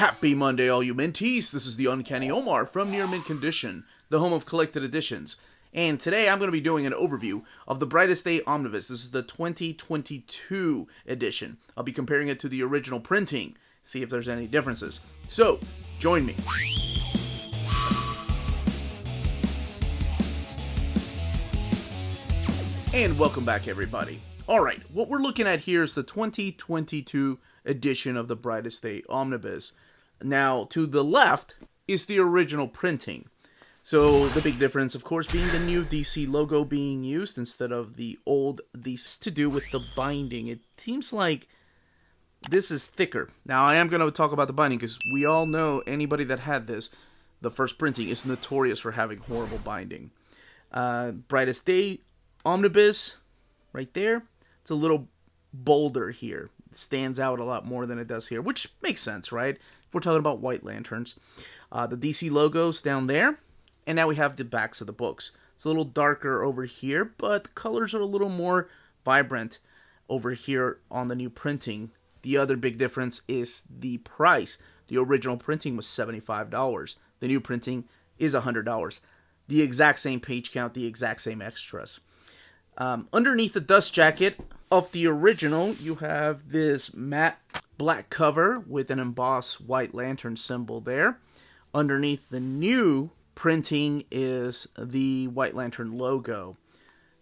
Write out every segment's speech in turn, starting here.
Happy Monday, all you minties. This is the Uncanny Omar from Near Mint Condition, the home of collected editions. And today I'm going to be doing an overview of the Brightest Day Omnibus. This is the 2022 edition. I'll be comparing it to the original printing, see if there's any differences. So, join me. And welcome back, everybody. Alright, what we're looking at here is the 2022 edition of the Brightest Day Omnibus. Now, to the left is the original printing. So, the big difference, of course, being the new DC logo being used instead of the old DC. To do with the binding. It seems like this is thicker. Now, I am going to talk about the binding because we all know anybody that had this, the first printing, is notorious for having horrible binding. Brightest Day Omnibus, right there, it's a little bolder here. It stands out a lot more than it does here, which makes sense, right? If we're talking about white lanterns. The DC logos down there, and now we have the backs of the books. It's a little darker over here, but the colors are a little more vibrant over here on the new printing. The other big difference is the price. The original printing was $75. The new printing is $100. The exact same page count, the exact same extras. Underneath the dust jacket of the original, you have this matte black cover with an embossed white lantern symbol there. Underneath the new printing is the white lantern logo.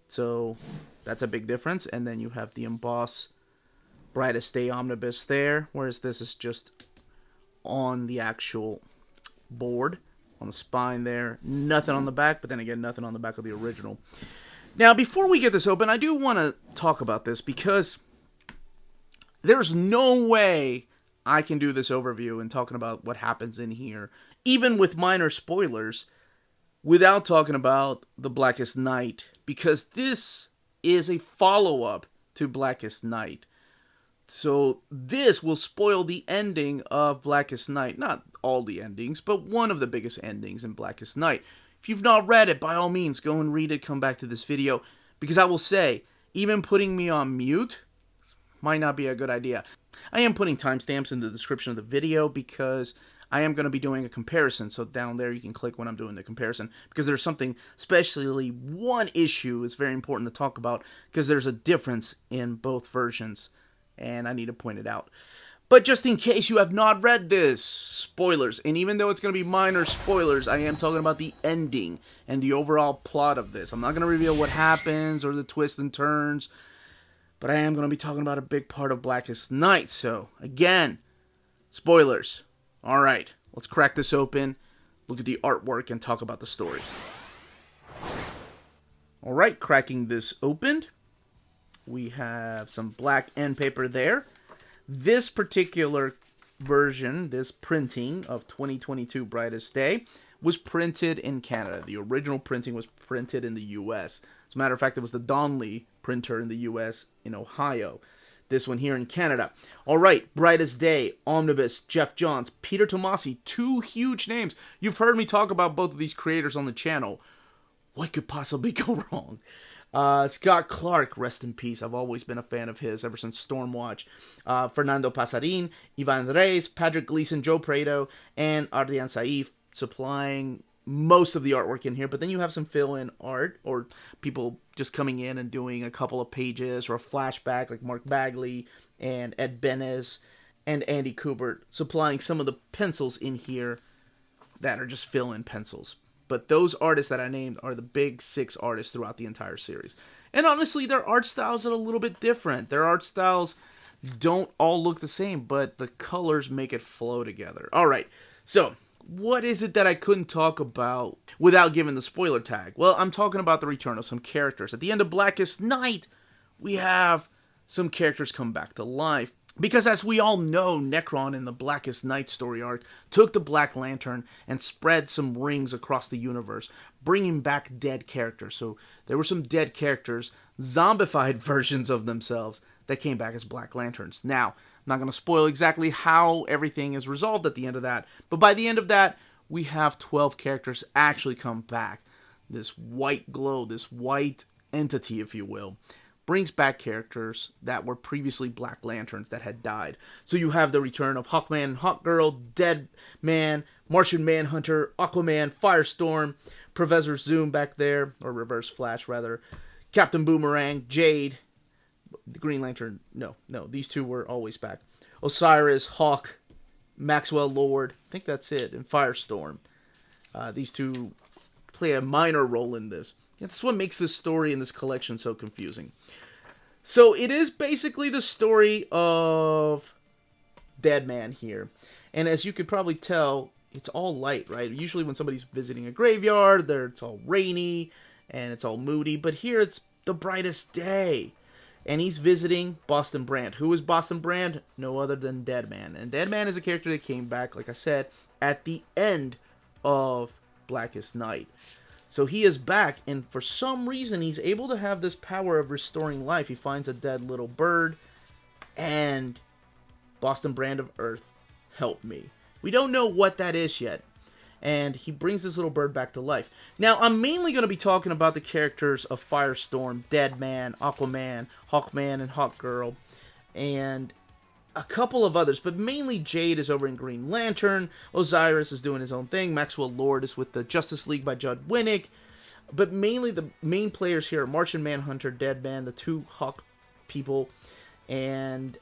So that's a big difference. And then you have the embossed Brightest Day Omnibus there, whereas this is just on the actual board, on the spine there. Nothing on the back, but then again, nothing on the back of the original. Now, before we get this open, I do want to talk about this because there's no way I can do this overview and talking about what happens in here, even with minor spoilers, without talking about the Blackest Night, because this is a follow-up to Blackest Night. So this will spoil the ending of Blackest Night. Not all the endings, but one of the biggest endings in Blackest Night. If you've not read it, by all means, go and read it, come back to this video, because I will say, even putting me on mute might not be a good idea. I am putting timestamps in the description of the video because I am going to be doing a comparison, so down there you can click when I'm doing the comparison, because there's something, especially one issue is very important to talk about, because there's a difference in both versions, and I need to point it out. But just in case you have not read this, spoilers, and even though it's going to be minor spoilers, I am talking about the ending and the overall plot of this. I'm not going to reveal what happens or the twists and turns, but I am going to be talking about a big part of Blackest Night. So, again, spoilers. Alright, let's crack this open, look at the artwork, and talk about the story. Alright, cracking this open, we have some black end paper there. This particular version, this printing of 2022 Brightest Day, was printed in Canada. The original printing was printed in the US. As a matter of fact, it was the Donley printer in the US in Ohio. This one here in Canada. Alright, Brightest Day, Omnibus, Jeff Johns, Peter Tomasi, two huge names. You've heard me talk about both of these creators on the channel. What could possibly go wrong? Scott Clark, rest in peace. I've always been a fan of his ever since Stormwatch. Fernando Pasarin, Ivan Reyes, Patrick Gleason, Joe Prado, and Ardian Saif supplying most of the artwork in here. But then you have some fill-in art, or people just coming in and doing a couple of pages, or a flashback like Mark Bagley and Ed Benes and Andy Kubert supplying some of the pencils in here that are just fill-in pencils. But those artists that I named are the big six artists throughout the entire series. And honestly, their art styles are a little bit different. Their art styles don't all look the same, but the colors make it flow together. Alright, so what is it that I couldn't talk about without giving the spoiler tag? Well, I'm talking about the return of some characters. At the end of Blackest Night, we have some characters come back to life. Because as we all know, Necron in the Blackest Night story arc took the Black Lantern and spread some rings across the universe, bringing back dead characters. So there were some dead characters, zombified versions of themselves, that came back as Black Lanterns. Now, I'm not going to spoil exactly how everything is resolved at the end of that, but by the end of that, we have 12 characters actually come back. This white glow, this white entity, if you will. brings back characters that were previously Black Lanterns that had died. So you have the return of Hawkman and Hawkgirl, Deadman, Martian Manhunter, Aquaman, Firestorm, Professor Zoom back there, or Reverse Flash rather, Captain Boomerang, Jade, the Green Lantern, no, these two were always back. Osiris, Hawk, Maxwell Lord, I think that's it, and Firestorm. These two play a minor role in this. That's what makes this story in this collection so confusing. So it is basically the story of Deadman here. And as you could probably tell, it's all light, right? Usually when somebody's visiting a graveyard, it's all rainy and it's all moody. But here it's the brightest day. And he's visiting Boston Brand. Who is Boston Brand? No other than Deadman. And Deadman is a character that came back, like I said, at the end of Blackest Night. So he is back, and for some reason, he's able to have this power of restoring life. He finds a dead little bird, and Boston Brand of Earth, help me. We don't know what that is yet, and he brings this little bird back to life. Now, I'm mainly going to be talking about the characters of Firestorm, Deadman, Aquaman, Hawkman, and Hawkgirl, and a couple of others, but mainly Jade is over in Green Lantern, Osiris is doing his own thing, Maxwell Lord is with the Justice League by Judd Winnick, but mainly the main players here are Martian Manhunter, Deadman, the two Hawk people, and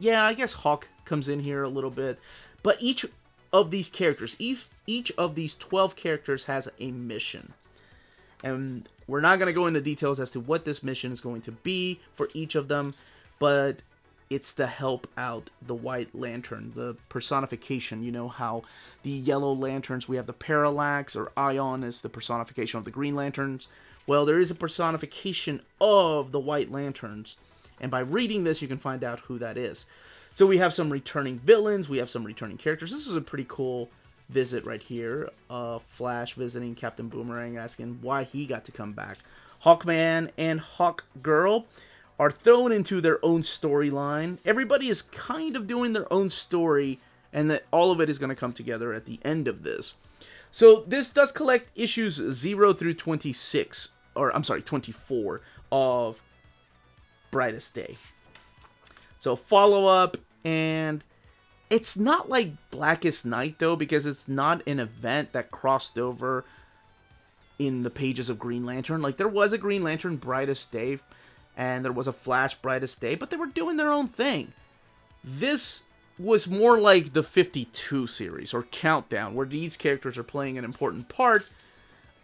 yeah, I guess Hawk comes in here a little bit, but each of these characters, each of these 12 characters has a mission, and we're not going to go into details as to what this mission is going to be for each of them, but it's to help out the White Lantern, the personification. You know how the Yellow Lanterns, we have the Parallax, or Ion is the personification of the Green Lanterns. Well, there is a personification of the White Lanterns, and by reading this, you can find out who that is. So we have some returning villains, we have some returning characters. This is a pretty cool visit right here. Flash visiting Captain Boomerang, asking why he got to come back. Hawkman and Hawkgirl are thrown into their own storyline. Everybody is kind of doing their own story, and that all of it is going to come together at the end of this. So this does collect issues 0 through 26, or I'm sorry, 24 of Brightest Day. So follow up, and it's not like Blackest Night though, because it's not an event that crossed over in the pages of Green Lantern. Like there was a Green Lantern Brightest Day, and there was a Flash Brightest Day, but they were doing their own thing. This was more like the 52 series, or Countdown, where these characters are playing an important part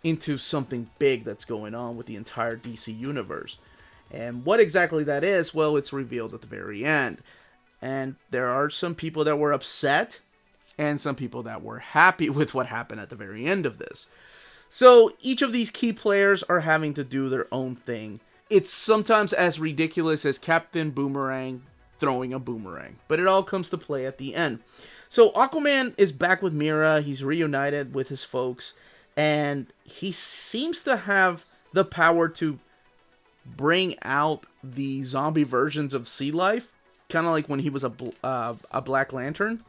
into something big that's going on with the entire DC universe. And what exactly that is, well, it's revealed at the very end. And there are some people that were upset, and some people that were happy with what happened at the very end of this. So each of these key players are having to do their own thing. It's sometimes as ridiculous as Captain Boomerang throwing a boomerang, but it all comes to play at the end. So Aquaman is back with Mira, he's reunited with his folks, and he seems to have the power to bring out the zombie versions of sea life, kind of like when he was a Black Lantern.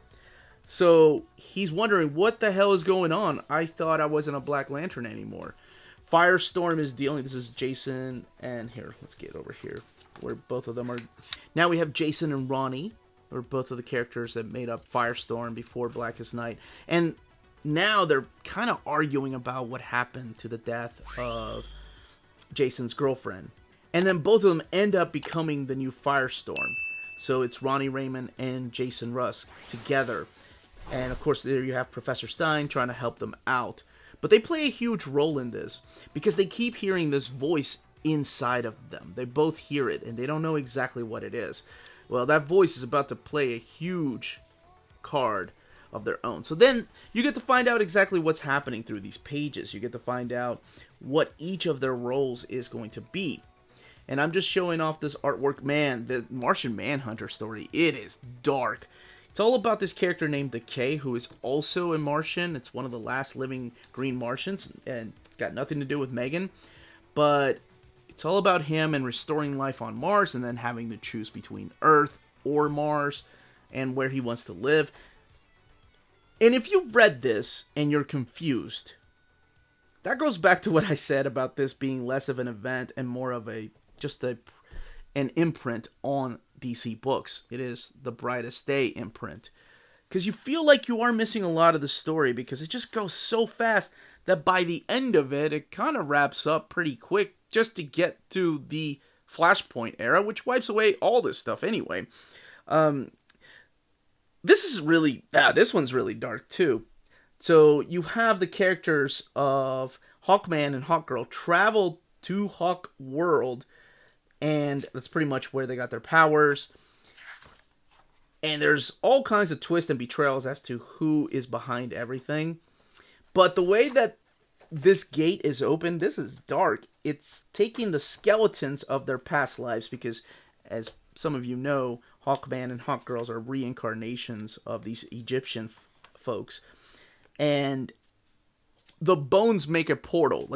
So he's wondering, what the hell is going on? I thought I wasn't a Black Lantern anymore. Firestorm is dealing, this is Jason, and here, let's get over here, where both of them are. Now we have Jason and Ronnie, or both of the characters that made up Firestorm before Blackest Night. And now they're kind of arguing about what happened to the death of Jason's girlfriend. And then both of them end up becoming the new Firestorm. So it's Ronnie Raymond and Jason Rusk together. And of course there you have Professor Stein trying to help them out. But they play a huge role in this, because they keep hearing this voice inside of them. They both hear it, and they don't know exactly what it is. Well, that voice is about to play a huge card of their own. So then you get to find out exactly what's happening through these pages. You get to find out what each of their roles is going to be. And I'm just showing off this artwork. Man, the Martian Manhunter story, it is dark. It's all about this character named the K, who is also a Martian. It's one of the last living green Martians, and it's got nothing to do with Megan. But it's all about him and restoring life on Mars, and then having to choose between Earth or Mars, and where he wants to live. And if you've read this and you're confused, that goes back to what I said about this being less of an event and more of a just an imprint on DC Books. It is the Brightest Day imprint. Because you feel like you are missing a lot of the story because it just goes so fast that by the end of it, it kind of wraps up pretty quick just to get to the Flashpoint era, which wipes away all this stuff anyway. This one's really dark too. So you have the characters of Hawkman and Hawkgirl travel to Hawk World, and that's pretty much where they got their powers. And there's all kinds of twists and betrayals as to who is behind everything. But the way that this gate is open, this is dark. It's taking the skeletons of their past lives because, as some of you know, Hawkman and Hawkgirls are reincarnations of these Egyptian folks. And the bones make a portal.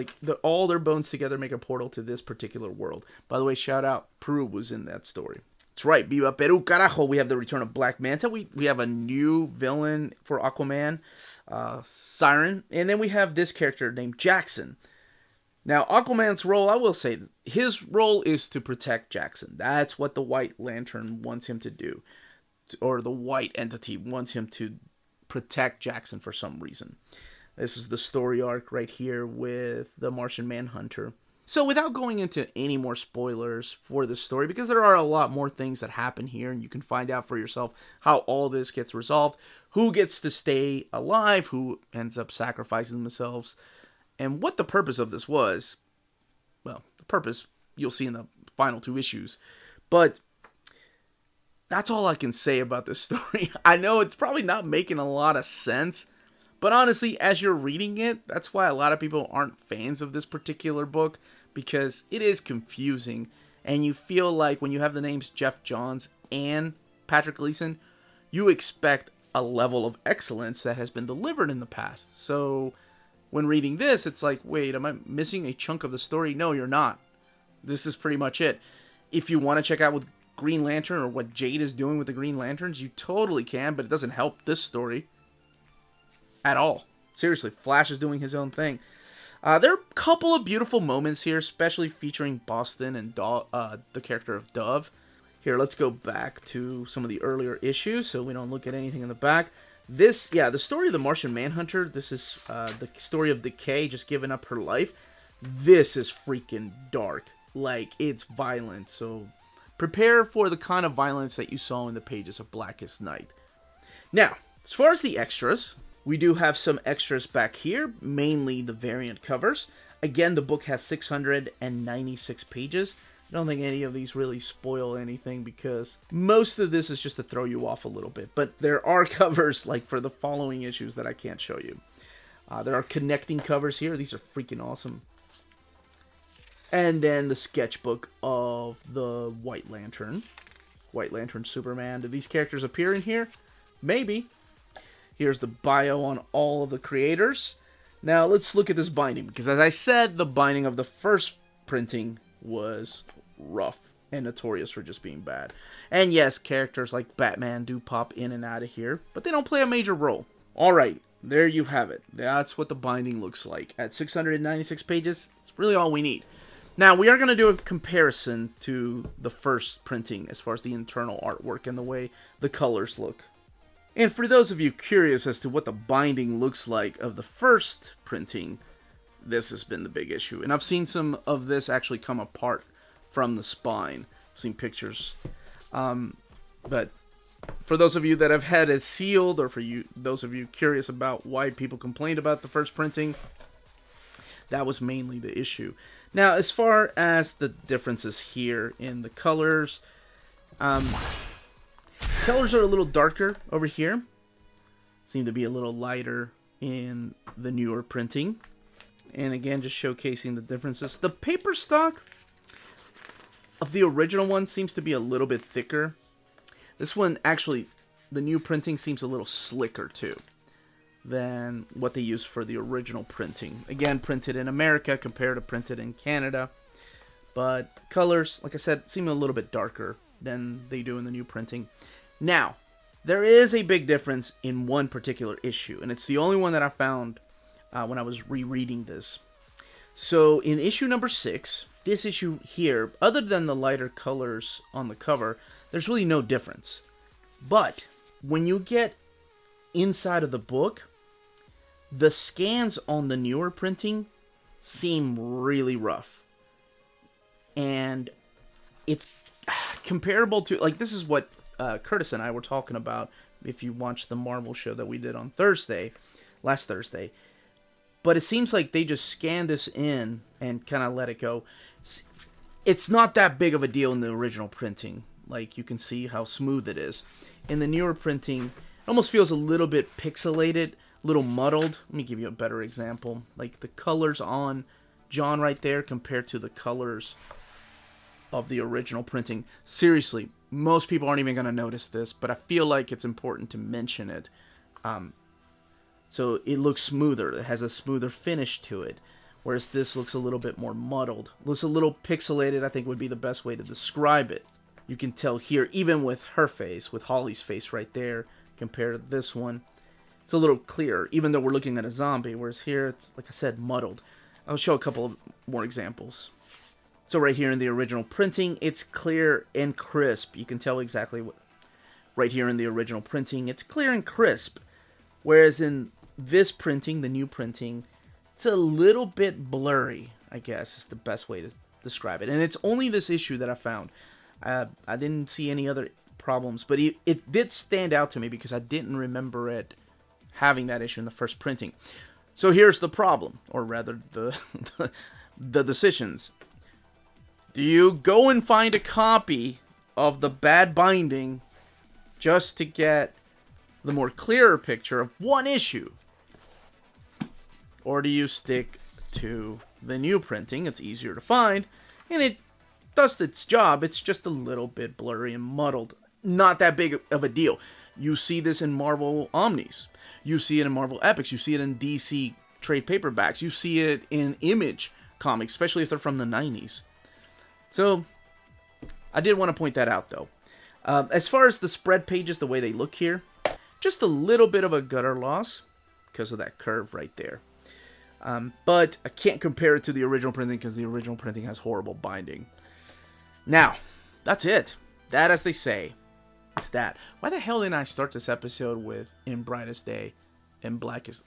All their bones together make a portal to this particular world. By the way, shout out, Peru was in that story. That's right, Viva Peru, carajo. We have the return of Black Manta. We have a new villain for Aquaman, Siren. And then we have this character named Jackson. Now, Aquaman's role, I will say, his role is to protect Jackson. That's what the White Lantern wants him to do. Or the White Entity wants him to protect Jackson for some reason. This is the story arc right here with the Martian Manhunter. So without going into any more spoilers for this story, because there are a lot more things that happen here, and you can find out for yourself how all this gets resolved, who gets to stay alive, who ends up sacrificing themselves, and what the purpose of this was. Well, the purpose you'll see in the final 2 issues. But that's all I can say about this story. I know it's probably not making a lot of sense, but honestly, as you're reading it, that's why a lot of people aren't fans of this particular book, because it is confusing, and you feel like when you have the names Jeff Johns and Patrick Gleason, you expect a level of excellence that has been delivered in the past. So when reading this, it's like, wait, am I missing a chunk of the story? No, you're not. This is pretty much it. If you want to check out what Green Lantern or what Jade is doing with the Green Lanterns, you totally can, but it doesn't help this story at all. Seriously, Flash is doing his own thing. There are a couple of beautiful moments here, especially featuring Boston and the character of Dove. Here, let's go back to some of the earlier issues so we don't look at anything in the back. The story of the Martian Manhunter, this is the story of Decay just giving up her life. This is freaking dark. It's violent, so prepare for the kind of violence that you saw in the pages of Blackest Night. Now, as far as the extras, we do have some extras back here, mainly the variant covers. Again, the book has 696 pages. I don't think any of these really spoil anything because most of this is just to throw you off a little bit. But there are covers for the following issues that I can't show you. There are connecting covers here. These are freaking awesome. And then the sketchbook of the White Lantern. White Lantern Superman. Do these characters appear in here? Maybe. Here's the bio on all of the creators. Now, let's look at this binding, because as I said, the binding of the first printing was rough and notorious for just being bad. And yes, characters like Batman do pop in and out of here, but they don't play a major role. Alright, there you have it. That's what the binding looks like. At 696 pages, it's really all we need. Now, we are going to do a comparison to the first printing as far as the internal artwork and the way the colors look. And for those of you curious as to what the binding looks like of the first printing, this has been the big issue. And I've seen some of this actually come apart from the spine. I've seen pictures. But for those of you that have had it sealed, or for those of you curious about why people complained about the first printing, that was mainly the issue. Now, as far as the differences here in the colors, colors are a little darker over here. Seem to be a little lighter in the newer printing. And again, just showcasing the differences. The paper stock of the original one seems to be a little bit thicker. This one, actually, the new printing seems a little slicker too than what they used for the original printing. Again, printed in America compared to printed in Canada. But colors, like I said, seem a little bit darker than they do in the new printing. Now, there is a big difference in one particular issue, and it's the only one that I found when I was rereading this. So, in issue number 6, this issue here, other than the lighter colors on the cover, there's really no difference. But when you get inside of the book, the scans on the newer printing seem really rough. And it's comparable to, like, this is what Curtis and I were talking about if you watched the Marvel show that we did on last Thursday. But it seems like they just scanned this in and kind of let it go. It's not that big of a deal in the original printing. Like, you can see how smooth it is. In the newer printing, it almost feels a little bit pixelated, a little muddled. Let me give you a better example. Like, the colors on John right there compared to the colors of the original printing. Seriously, most people aren't even going to notice this, but I feel like it's important to mention it. So it looks smoother. It has a smoother finish to it. Whereas this looks a little bit more muddled. Looks a little pixelated, I think would be the best way to describe it. You can tell here, even with her face, with Holly's face right there, compared to this one, it's a little clearer, even though we're looking at a zombie. Whereas here, it's, like I said, muddled. I'll show a couple of more examples. So right here in the original printing, it's clear and crisp. You can tell exactly what... Right here in the original printing, it's clear and crisp. Whereas in this printing, the new printing, it's a little bit blurry, I guess is the best way to describe it. And it's only this issue that I found. I didn't see any other problems, but it did stand out to me because I didn't remember it having that issue in the first printing. So here's the problem, or rather the decisions. Do you go and find a copy of the bad binding just to get the more clearer picture of one issue? Or do you stick to the new printing? It's easier to find, and it does its job. It's just a little bit blurry and muddled. Not that big of a deal. You see this in Marvel Omnis. You see it in Marvel Epics. You see it in DC trade paperbacks. You see it in Image comics, especially if they're from the 90s. So, I did want to point that out, though. As far as the spread pages, the way they look here, just a little bit of a gutter loss because of that curve right there. But I can't compare it to the original printing because the original printing has horrible binding. Now, that's it. That, as they say, is that. Why the hell didn't I start this episode with In Brightest Day and Blackest...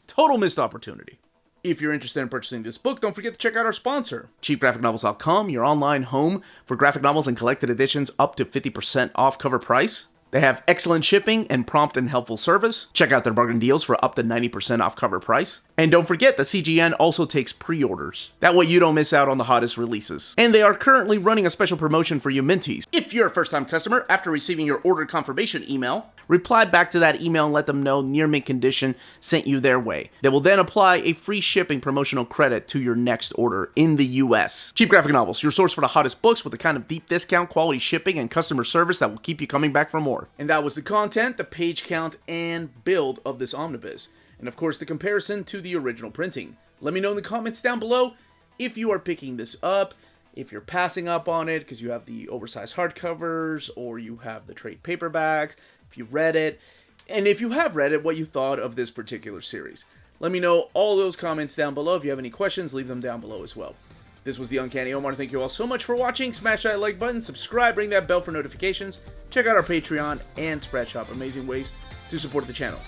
Total missed opportunity. If you're interested in purchasing this book, don't forget to check out our sponsor, cheapgraphicnovels.com, your online home for graphic novels and collected editions up to 50% off cover price. They have excellent shipping and prompt and helpful service. Check out their bargain deals for up to 90% off cover price. And don't forget that CGN also takes pre-orders. That way you don't miss out on the hottest releases. And they are currently running a special promotion for you Minties. If you're a first-time customer, after receiving your order confirmation email, reply back to that email and let them know Near Mint Condition sent you their way. They will then apply a free shipping promotional credit to your next order in the US. Cheap Graphic Novels, your source for the hottest books with the kind of deep discount, quality shipping, and customer service that will keep you coming back for more. And that was the content, the page count, and build of this omnibus. And of course, the comparison to the original printing. Let me know in the comments down below if you are picking this up, if you're passing up on it because you have the oversized hardcovers or you have the trade paperbacks, if you've read it, and if you have read it, what you thought of this particular series. Let me know all those comments down below. If you have any questions, leave them down below as well. This was the Uncanny Omar. Thank you all so much for watching. Smash that like button, subscribe, ring that bell for notifications. Check out our Patreon and Spreadshop. Amazing ways to support the channel.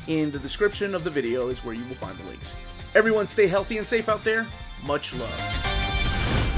In the description of the video is where you will find the links. Everyone stay healthy and safe out there. Much love.